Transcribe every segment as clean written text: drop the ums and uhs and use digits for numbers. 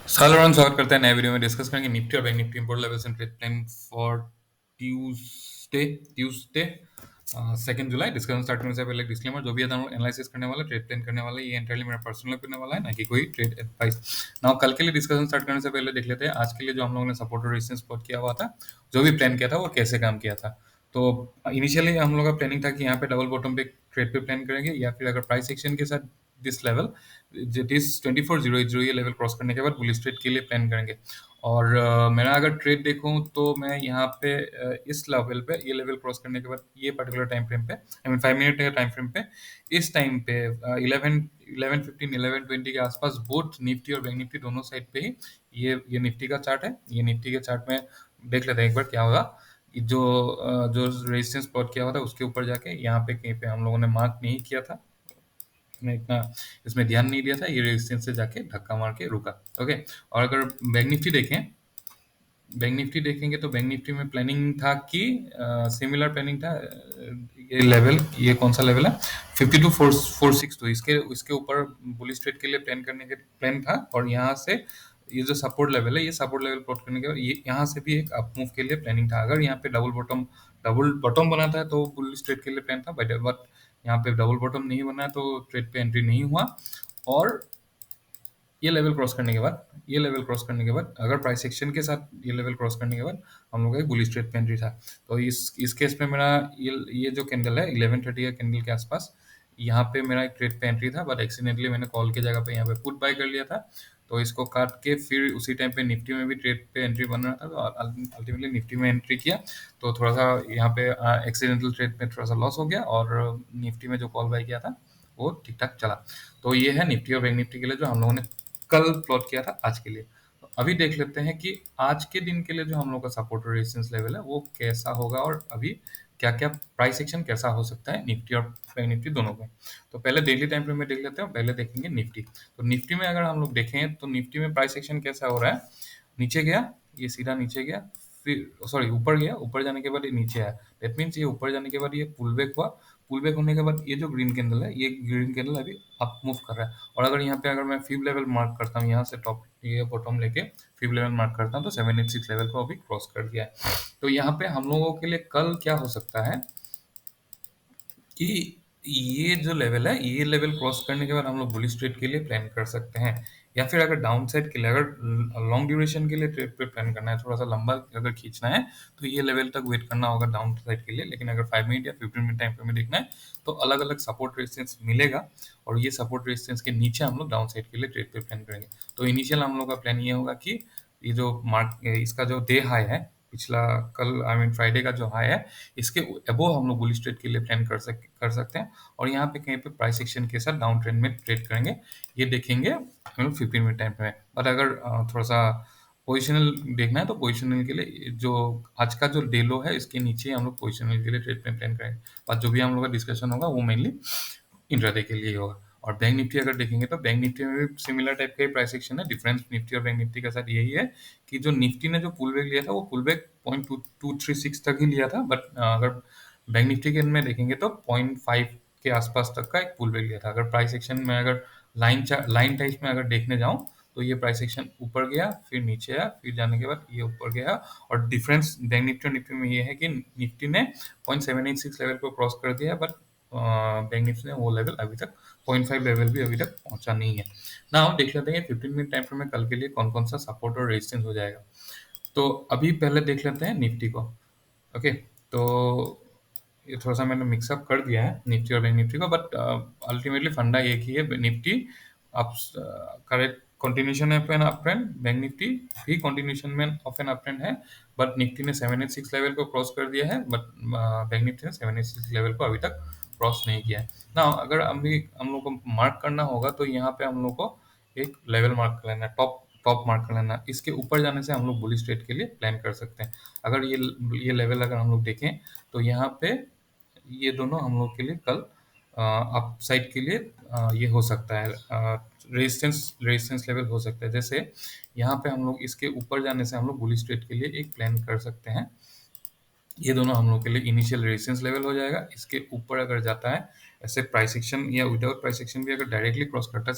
स्वागत करते हैं नए वीडियो में। डिस्कस करेंगे निफ्टी और bank Nifty import levels and trade plan for Tuesday Tuesday 2 July. Discussion start करने से पहले डिस्क्लेमर, जो भी है हम एनालिसिस करने वाला, ट्रेड प्लान करने वाला, ये एंटायरली मेरा पर्सनल करने वाला है, ना कि कोई ट्रेड एडवाइस। नाउ कल के लिए डिस्कशन स्टार्ट करने से पहले देख लेते हैं आज के लिए जो हम लोगों ने सपोर्ट और रेजिस्टेंस स्पॉट किया हुआ था, जो भी प्लान किया था वो कैसे काम किया था। तो इनिशियली हम लोग का प्लानिंग था कि यहाँ पे डबल बॉटम पे ट्रेड पे प्लान करेंगे, या फिर अगर प्राइस एक्शन के साथ दिस लेवल जिट इज 24,080 ये लेवल क्रॉस करने के बाद बुलिश ट्रेड के लिए प्लान करेंगे। और मेरा अगर ट्रेड देखूं तो मैं यहाँ पे इस लेवल पे, ये लेवल क्रॉस करने के बाद ये पर्टिकुलर टाइम फ्रेम पे, आई मीन 5 मिनट के टाइम फ्रेम पे, इस टाइम पे 11:15 11:20 के आसपास बोथ निफ्टी और बैंक निफ्टी दोनों साइड पे ही, ये निफ्टी का चार्ट है, ये निफ्टी के चार्ट में देख लेते हैं एक बार क्या होगा। जो रेजिस्टेंस स्पॉट किया हुआ था उसके ऊपर जाके यहाँ पे कहीं पे हम लोगों ने मार्क नहीं किया था, ने इतना इसमें ध्यान नहीं दिया था, ये रेजिस्टेंस से जाके धक्का मार के रुका। ओके। और अगर बैंक निफ्टी देखें, बैंक निफ्टी देखेंगे तो बैंक निफ्टी में प्लानिंग था कि सिमिलर प्लानिंग था। ये लेवल, ये कौन सा लेवल है, 52,462, इसके इसके ऊपर बुलिश ट्रेड के लिए प्लान करने के प्लान था। और यहाँ से ये जो सपोर्ट लेवल है, ये सपोर्ट लेवल प्लॉट करने के बाद ये यहाँ से भी एक अप मूव के लिए प्लानिंग था। अगर यहाँ पे डबल बॉटम बनाता है तो बुलिश ट्रेड के लिए प्लान था, बट यहाँ पे डबल बॉटम नहीं बना है तो ट्रेड पे एंट्री नहीं हुआ। और ये लेवल क्रॉस करने के बाद, ये लेवल क्रॉस करने के बाद, अगर प्राइस एक्शन के साथ ये लेवल क्रॉस करने के बाद हम लोग का एक बुलिश ट्रेड पे एंट्री था। तो इस केस में मेरा ये जो कैंडल है 11:30 का कैंडल के आसपास, यहाँ पे मेरा एक ट्रेड पे एंट्री था, बट एक्सीडेंटली मैंने कॉल की जगह पे यहाँ पे पुट बाय कर लिया था। तो इसको काट के फिर उसी टाइम पे निफ्टी में भी ट्रेड पे एंट्री बन रहा था, तो अल्टीमेटली निफ्टी में एंट्री किया। तो थोड़ा सा यहाँ पे एक्सीडेंटल ट्रेड में थोड़ा सा लॉस हो गया, और निफ्टी में जो कॉल बाय किया था वो ठीक ठाक चला। तो ये है निफ्टी और बैंक निफ्टी के लिए जो हम लोगों ने कल प्लॉट किया था आज के लिए। तो अभी देख लेते हैं कि आज के दिन के लिए जो हम लोग का सपोर्ट और रेजिस्टेंस लेवल है वो कैसा होगा, और अभी क्या क्या प्राइस एक्शन कैसा हो सकता है निफ्टी और बैंक निफ्टी दोनों में। तो पहले डेली टाइम फ्रेम में देख लेते हैं, पहले देखेंगे निफ्टी। तो निफ्टी में अगर हम लोग देखें तो निफ्टी में प्राइस एक्शन कैसा हो रहा है, नीचे गया, ये सीधा नीचे गया, फिर सॉरी ऊपर गया, ऊपर जाने के बाद ये नीचे आया। दैट मीन्स ये ऊपर जाने के बाद ये पुल बैक हुआ, पुल बैक होने के बाद ये जो ग्रीन कैंडल है, ये ग्रीन कैंडल अभी अप मूव कर रहा है। और अगर यहाँ पे अगर मैं फिब लेवल मार्क करता हूँ, यहाँ से टॉप ये बॉटम लेके फिब लेवल मार्क करता हूँ, तो 786 लेवल को अभी क्रॉस कर दिया है। तो यहाँ पे हम लोगों के लिए कल क्या हो सकता है कि ये जो लेवल है, ये लेवल क्रॉस करने के बाद हम लोग बुलिश ट्रेड के लिए प्लान कर सकते हैं। या फिर अगर डाउन साइड के लिए, अगर लॉन्ग ड्यूरेशन के लिए ट्रेड पे प्लान करना है, थोड़ा सा लंबा अगर खींचना है, तो ये लेवल तक वेट करना होगा डाउन साइड के लिए। लेकिन अगर 5 मिनट या 15 मिनट टाइम फ्रेम में देखना है तो अलग अलग सपोर्ट रेजिस्टेंस मिलेगा, और ये सपोर्ट रेजिस्टेंस के नीचे हम लोग डाउन साइड के लिए ट्रेड पे प्लान करेंगे। तो इनिशियल हम लोग का प्लान ये होगा कि ये जो मार्क, इसका जो डे हाई है, पिछला कल आई मीन फ्राइडे का जो हाई है, इसके अबोव हम लोग बुलिश ट्रेड के लिए प्लान कर सकते हैं। और यहाँ पे कहीं पे प्राइस एक्शन के साथ डाउन ट्रेंड में ट्रेड करेंगे, ये देखेंगे हम लोग 15 मिनट टाइम पे। बट अगर थोड़ा सा पोजिशनल देखना है तो पोजिशनल के लिए जो आज का जो डे लो है, इसके नीचे हम लोग पोजिशनल के लिए ट्रेड में प्लान करेंगे। और जो भी हम लोग का डिस्कशन होगा वो मेनली इंट्राडे के लिए होगा। और बैंक निफ्टी अगर देखेंगे तो बैंक निफ्टी में भी सिमिलर टाइप का ही प्राइस एक्शन है। डिफरेंस निफ्टी और बैंक निफ्टी के साथ यही है कि जो निफ्टी ने जो पुल बैक लिया था वो पुल बैक 0.236 तक ही लिया था, बट अगर बैंक निफ्टी के में देखेंगे तो 0.5 के आसपास तक का एक पुल बैक लिया था। अगर प्राइस एक्शन में अगर लाइन टाइप में अगर देखने जाऊं तो ये प्राइस एक्शन ऊपर गया, फिर नीचे आया, फिर जाने के बाद ये ऊपर गया। और डिफरेंस बैंक निफ्टी और निफ्टी में ये है कि निफ्टी ने 0.786 लेवल को क्रॉस कर दिया है, बट बैंक निफ्टी ने वो लेवल अभी तक 0.5 लेवल भी अभी तक पहुंचा नहीं है ना। हम देख लेते हैं 15 मिनट टाइम फ्रेम में कल के लिए कौन कौन सा सपोर्ट और रेजिस्टेंस हो जाएगा। तो अभी पहले देख लेते हैं निफ्टी को। ओके। तो ये थोड़ा सा मैंने मिक्सअप कर दिया है निफ्टी और बैंक निफ्टी को, बट अल्टीमेटली फंडा एक ही है। Nifty up correct continuation of an up trend, bank Nifty भी कंटिन्यूशन में ऑफ एन अप ट्रेंड है। बट निफ्टी ने 786 लेवल को क्रॉस कर दिया है, बट बैंक निफ्टी ने 786 लेवल को अभी तक क्रॉस नहीं किया है ना। अगर अभी हम लोग को मार्क करना होगा तो यहाँ पे हम लोग को एक लेवल मार्क कर लेना है, टॉप टॉप मार्क कर लेना है। इसके ऊपर जाने से हम लोग बुलिश ट्रेड के लिए प्लान कर सकते हैं। अगर ये लेवल अगर हम लोग देखें तो यहाँ पे ये दोनों हम लोग के लिए कल अप साइड के लिए ये हो सकता है, रेजिस्टेंस लेवल हो सकता है। जैसे यहाँ पे हम लोग इसके ऊपर जाने से हम लोग बुलिश ट्रेड के लिए एक प्लान कर सकते हैं। ये दोनों हम लोग के लिए इनिशियल रेजिस्टेंस लेवल हो जाएगा। इसके ऊपर अगर जाता है ऐसे प्राइस एक्शन या विदाउट प्राइस एक्शन भी अगर डायरेक्टली क्रॉस करता है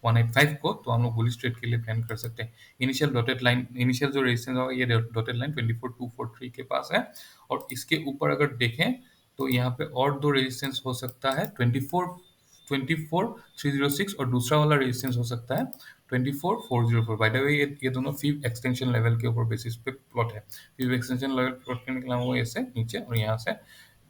185 को, तो हम लोग बुलिश ट्रेड के लिए प्लान कर सकते हैं। इनिशियल जो रेजिस्टेंस होगा, ये डॉटेड लाइन 24243 के पास है, और इसके ऊपर अगर देखें तो यहाँ पे और दो रेजिस्टेंस हो सकता है, 24306 और दूसरा वाला रेजिस्टेंस हो सकता है 24404। बाय द वे, ये दोनों फीब एक्सटेंशन लेवल के ऊपर बेसिस पे प्लॉट है। फीब एक्सटेंशन लेवल प्लॉट करने के लिए हम लोग ऐसे नीचे और यहाँ से,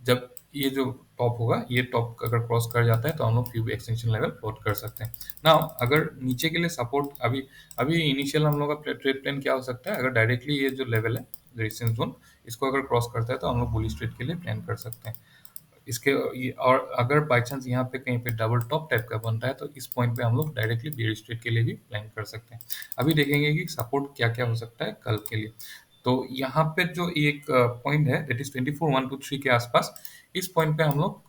जब ये जो टॉप होगा, ये टॉप अगर क्रॉस कर जाता है तो हम लोग फ्यूब एक्सटेंशन लेवल प्लॉट कर सकते हैं ना। अगर नीचे के लिए सपोर्ट, अभी अभी इनिशियल हम लोग का ट्रेड प्लान क्या हो सकता है, अगर डायरेक्टली ये जो लेवल है रेजिस्टेंस जोन, इसको अगर क्रॉस करता है तो हम लोग बुलिश ट्रेड के लिए प्लान कर सकते हैं। इसके और अगर बाई चांस यहाँ पे कहीं पे डबल टॉप टाइप का बनता है तो इस पॉइंट पे हम लोग डायरेक्टली बेयरिश ट्रेड के लिए भी प्लान कर सकते हैं। अभी देखेंगे कि सपोर्ट क्या क्या हो सकता है कल के लिए। तो यहाँ पे जो एक पॉइंट है, दैट इज 24123 के आसपास, इस पॉइंट पे हम लोग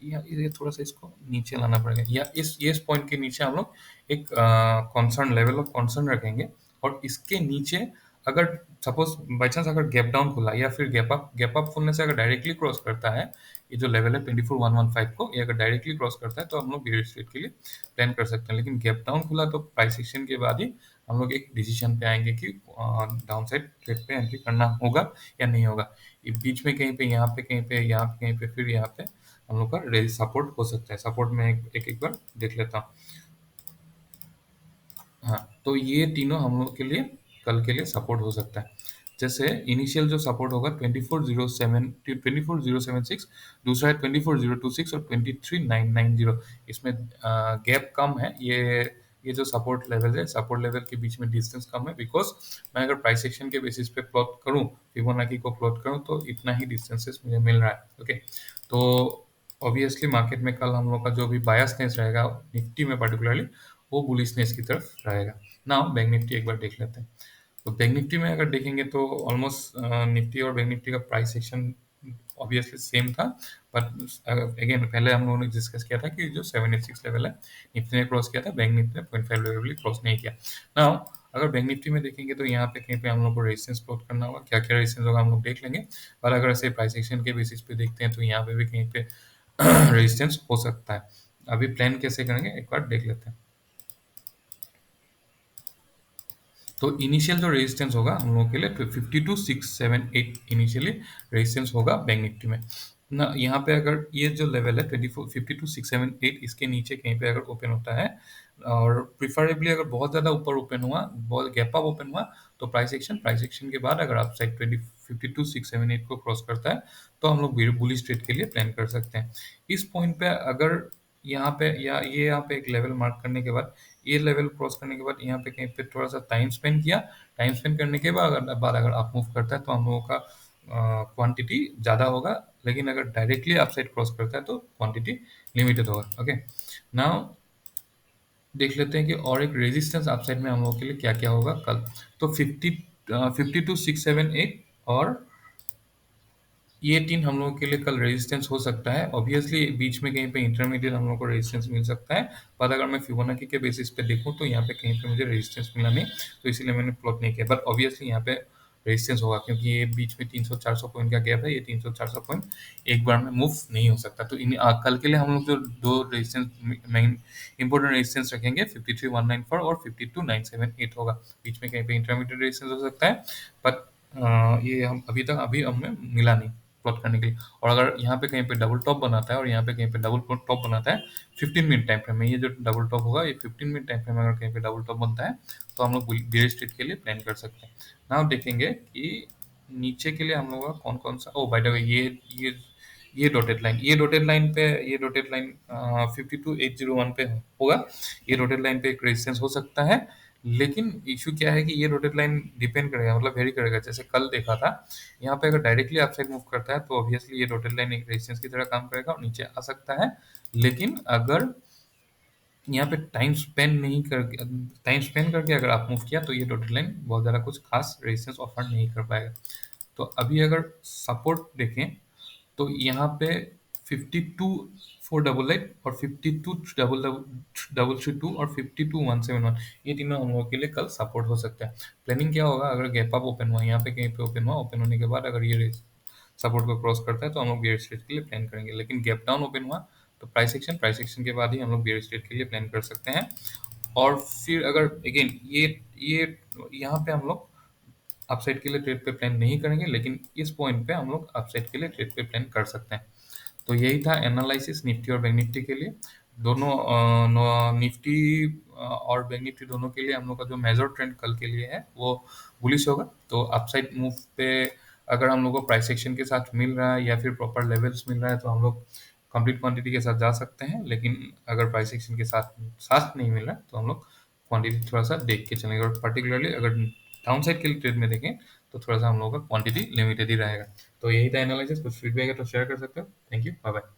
ये थोड़ा सा इसको नीचे लाना पड़ेगा, या इस पॉइंट के नीचे हम लोग एक कॉन्सर्न लेवल ऑफ कॉन्सर्न रखेंगे। और इसके नीचे अगर सपोज बाई चांस अगर गैप डाउन खुला या फिर गैप अप खुलने से अगर डायरेक्टली क्रॉस करता है ये जो लेवल है 24115 को, ये अगर डायरेक्टली क्रॉस करता है तो हम लोग बेयरिश ट्रेड के लिए प्लान कर सकते हैं। लेकिन गैप डाउन खुला तो प्राइस एक्शन के बाद ही हम लोग एक डिसीजन पे आएंगे कि डाउन साइड ट्रेड पे एंट्री करना होगा या नहीं होगा। ये बीच में कहीं पे, यहाँ पे कहीं पे, यहाँ पे कहीं पे, फिर यहाँ पे हम लोग का रेल सपोर्ट हो सकता है। सपोर्ट में एक बार देख लेता हूँ। हाँ, तो ये तीनों हम लोग के लिए कल के लिए सपोर्ट हो सकता है। जैसे इनिशियल जो सपोर्ट होगा 24076, दूसरा है 24026 और 23990। इसमें गैप कम है। ये जो सपोर्ट लेवल है, सपोर्ट लेवल के बीच में डिस्टेंस कम है, बिकॉज मैं अगर प्राइस एक्शन के बेसिस पे प्लॉट करूं, फिबोनाची को प्लॉट करूं, तो इतना ही डिस्टेंसेस मुझे मिल रहा है। ओके, तो ऑब्वियसली मार्केट में कल हम लोग का जो भी बायसनेस रहेगा निफ्टी में पर्टिकुलरली, वो बुलिशनेस की तरफ रहेगा। ना बैंक निफ्टी एक बार देख लेते हैं। तो बैंक निफ्टी में अगर देखेंगे तो ऑलमोस्ट निफ्टी और बैंक निफ्टी का प्राइस सेक्शन ऑब्वियसली सेम था, बट अगेन पहले हम लोगों ने डिस्कस किया था कि जो 786 लेवल है निफ्टी ने क्रॉस किया था, बैंक निफ्टी ने 0.5 लेवल भी क्रॉस नहीं किया। नाउ अगर बैंक निफ्टी में देखेंगे तो यहाँ पे कहीं पे हम लोग को रेजिस्टेंस प्लॉट करना होगा, क्या क्या रेजिस्टेंस होगा हम लोग देख लेंगे। और अगर ऐसे प्राइस एक्शन के बेसिस पे देखते हैं तो यहाँ पे भी कहीं पे रेजिस्टेंस हो सकता है। अभी प्लान कैसे करेंगे एक बार देख लेते हैं। तो इनिशियल जो रेजिस्टेंस होगा हम लोगों के लिए 52678 इनिशियली रेजिस्टेंस होगा बैंक निफ्टी में ना। यहाँ पे अगर ये जो लेवल है 52678, इसके नीचे कहीं पे अगर ओपन होता है, और प्रिफरेबली अगर बहुत ज़्यादा ऊपर ओपन हुआ, बहुत गैप अप ओपन हुआ, तो प्राइस एक्शन के बाद अगर आप साइड 52678 को क्रॉस करता है तो हम लोग बुलिश ट्रेड के लिए प्लान कर सकते हैं। इस पॉइंट पे अगर यहाँ पे, या ये यहाँ पे एक लेवल मार्क करने के बाद, ये लेवल क्रॉस करने के बाद यहाँ पे कहीं पे थोड़ा सा टाइम स्पेंड किया, टाइम स्पेंड करने के बाद अगर आप मूव करता है तो हम लोगों का क्वांटिटी ज़्यादा होगा, लेकिन अगर डायरेक्टली आप साइड क्रॉस करता है तो क्वांटिटी लिमिटेड होगा। ओके, नाउ देख लेते हैं कि और एक रेजिस्टेंस अपसाइड में हम लोगों के लिए क्या क्या होगा कल। तो 52678 और ये तीन हम लोगों के लिए कल रेजिस्टेंस हो सकता है। ऑब्वियसली बीच में कहीं पे इंटरमीडिएट हम लोग को रेजिस्टेंस मिल सकता है, पर अगर मैं फिबोनाची के बेसिस पे देखूं तो यहाँ पे कहीं पे मुझे रेजिस्टेंस मिला नहीं, तो इसीलिए मैंने प्लॉट नहीं किया। बट ऑब्वियसली यहाँ पे रेजिस्टेंस होगा, क्योंकि ये बीच में 300-400 पॉइंट का गैप है। ये 300-400 पॉइंट एक बार में मूव नहीं हो सकता। तो कल के लिए हम लोग जो दो रेजिस्टेंस, मेन इंपॉर्टेंट रेजिस्टेंस रखेंगे, 53194 और 52978 होगा। बीच में कहीं पे इंटरमीडिएट रेजिस्टेंस हो सकता है, बट ये हम अभी हमें मिला नहीं प्लॉट करने के लिए। और अगर यहाँ पे कहीं पे डबल टॉप बनाता है और यहाँ पे कहीं पे डबल टॉप बनाता है 15 मिनट टाइम फ्रेम में, ये जो डबल टॉप होगा, ये 15 मिनट टाइम फ्रेम में अगर कहीं पे डबल टॉप बनता है तो हम लोग बेयर स्ट्रीट के लिए प्लान कर सकते हैं। नाउ देखेंगे कि नीचे के लिए हम लोग का कौन कौन सा, ओ बाय द वे, ये डॉटेड लाइन 52801 पे होगा। ये डॉटेड लाइन पे एक रेजिस्टेंस हो सकता है, लेकिन इशू क्या है कि ये डॉटेड लाइन डिपेंड करेगा, मतलब वेरी करेगा। जैसे कल देखा था, यहाँ पे अगर डायरेक्टली अपसाइड मूव करता है तो ऑब्वियसली ये डॉटेड लाइन एक रेजिस्टेंस की तरह काम करेगा और नीचे आ सकता है। लेकिन अगर यहाँ पे टाइम स्पेंड करके अगर आप मूव किया तो ये डॉटेड लाइन बहुत ज़्यादा कुछ खास रेजिस्टेंस ऑफर नहीं कर पाएगा। तो अभी अगर सपोर्ट देखें तो यहाँ पे 52488 और 52332 और 52171, ये तीनों हम लोगों के लिए कल सपोर्ट हो सकता है। प्लानिंग क्या होगा, अगर गैप अप ओपन हुआ, यहाँ पे कहीं पे ओपन हुआ, ओपन होने के बाद अगर ये सपोर्ट को क्रॉस करता है तो हम लोग बियर स्ट्रेट के लिए प्लान करेंगे। लेकिन गैप डाउन ओपन हुआ तो प्राइस एक्शन के बाद ही हम लोग बियर स्ट्रेट के लिए प्लान कर सकते हैं। और फिर अगर अगेन ये यहाँ पे हम लोग अपसाइड के लिए ट्रेड पे प्लान नहीं करेंगे, लेकिन इस पॉइंट पे हम लोग अपसाइड के लिए ट्रेड पे प्लान कर सकते हैं। तो यही था एनालिसिस निफ्टी और बैंक निफ्टी के लिए। दोनों निफ्टी और बैंक निफ्टी दोनों के लिए हम लोग का जो मेजर ट्रेंड कल के लिए है वो बुलिश होगा। तो अपसाइड मूव पे अगर हम लोग को प्राइस एक्शन के साथ मिल रहा है या फिर प्रॉपर लेवल्स मिल रहा है तो हम लोग कंप्लीट क्वांटिटी के साथ जा सकते हैं, लेकिन अगर प्राइस एक्शन के साथ साथ नहीं मिल रहा है तो हम लोग क्वांटिटी थोड़ा सा देख के चलेंगे, और पर्टिकुलरली अगर डाउन साइड के लिए ट्रेड में देखें तो थोड़ा सा हम लोग का क्वांटिटी लिमिटेड ही रहेगा। तो यही था एनालिसिस। कुछ फीडबैक है तो शेयर कर सकते हो। Thank you, bye bye.